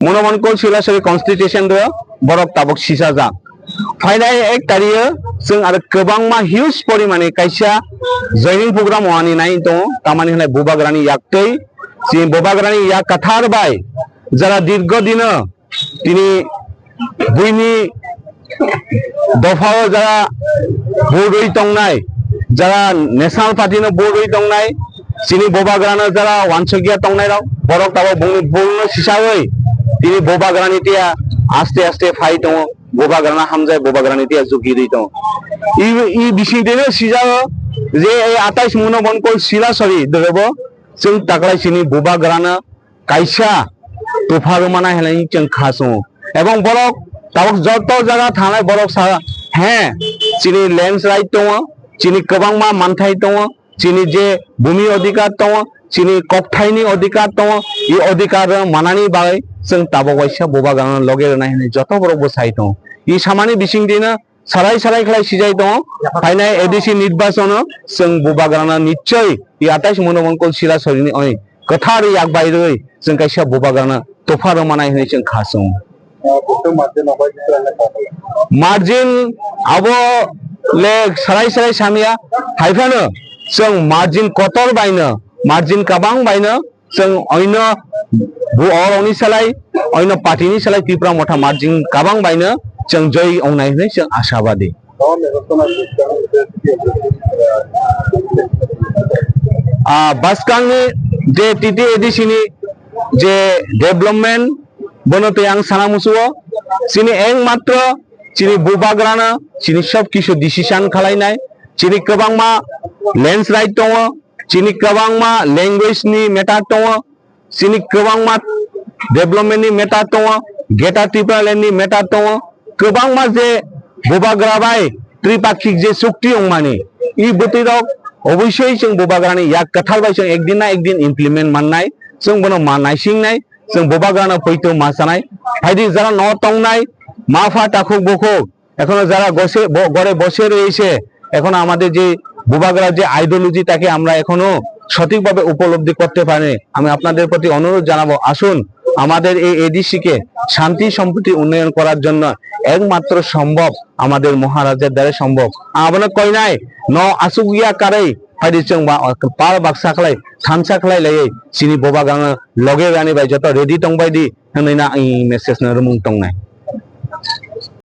मनोमनकल सिलासरि constitution दो बरक ताबक सिसा जा फाइनाय एक तारियो जों आरो गोबांमा हिउज परिमाणे कायसा जयनिं प्रग्राम वानि नाय दं तामानि होनाय बोबाग्रानि याक्तै जे बोबाग्रानि याक काथारबाय যারা দীর্ঘদিন তিনি বুইনি দফাও যারা বড়ই তংনাই যারা ন্যাশনাল পার্টিनो বড়ই তংনাই চিনি बोबाग्रानो যারা वानसगिया तंनाय राव बरक ताबक बुंनो हिसाबै তিনি बोबाग्रानितिया आस्ते आस्ते फाइ दं बोबाग्राना हामजाय बोबाग्रानितिया जुगिरि दं इ बिसिदेनो सिजाओ जे 28 मनोमनकल सिलासरि दरबो जों ताकलाय चिनि बोबाग्रानो कायसा तोफारुमाना हेलायनि जों खासो एवं बरक ताबक जत जागा थानाय बरक सा हैं चिनि लैंडस्लाइड दं चिनि गोबांमा मानथाय दं चिनि जे भूमि अधिकार दं चिनि ककथायनि अधिकार दं इ अधिकार मानानि बागै जों ताबक वाइसा बोबाग्रानो लगे नायनि जत बरक बसाय दं इ सामानि बिसिंदिनो साराय साराय खलाय सिजाय दं फाइनाय एडिसि निर्वाचन जों बोबाग्रानो निश्चय इ 28 मनोमनकल सिलासरिनि ओइ कथार याक बायरै जों कायसा बोबाग्रानो तोफारो मानाय होनै जों खासो मार्जिन आबो ले साराय साराय सामिया हायफानो जों मार्जिन कतर बायनो मार्जिन काबां बायनो जों ओइनो बुअरनि सालाय ओइनो पार्टीनि सालाय त्रिपुरा मथा मार्जिन काबां बायनो जों जय औनाय होनै जों आशाबादी बासकांनि जे टीटी एडिसिनि जे डेभलपमेंट बनते आं साना मुसुओ चिनि एकमात्र चिनि बोबाग्रानो चिनि सब किसु डिसिसन खालायनाय चिनि गोबांमा लैंडस्लाइड दङ चिनि गोबांमा लैंग्वेजनि मेटार दङ चिनि गोबांमा डेभलपमेंटनि मेटार दङ गेटा त्रिपुरा लेन्डनि मेटार दङ गोबांमा जे बोबाग्राबाय त्रिपाक्षिक जे चुक्ति अंमानि इ बोथोराव अबयस्सै जों बोबाग्रानि याक कथारबाय जों एकदिन ना एकदिन इमप्लिमेंट माननाय जों बनो मानायसिंनाय जों बोबाग्रानो फैतो मासानाय फायदि যারা ন তংনাই মাফা টাকুক বকুক এখন যারা ঘরে বসে রয়েছে এখন আমাদের যে बोबाग्रा যে আইডিওলজি তাকে আমরা এখনো সঠিকভাবে উপলব্ধি করতে পারি আমি আপনাদের প্রতি অনুরোধ জানাবো আসুন আমাদের এই এডিসি কে শান্তি সম্প্রীতি উন্নয়ন করার জন্য একমাত্র সম্ভব আমাদের মহারাজের দ্বারা সম্ভব আমরা কই নাই ন আসুগিয়া কারে फायदि जों पार बाक्सा खलाय सानसा खलाय लायै चिनि बोबाग्रानो लगे रानि बाय जत रेडी दंबायदि होनैना आंनि मेसेज न रुमुं दंनाय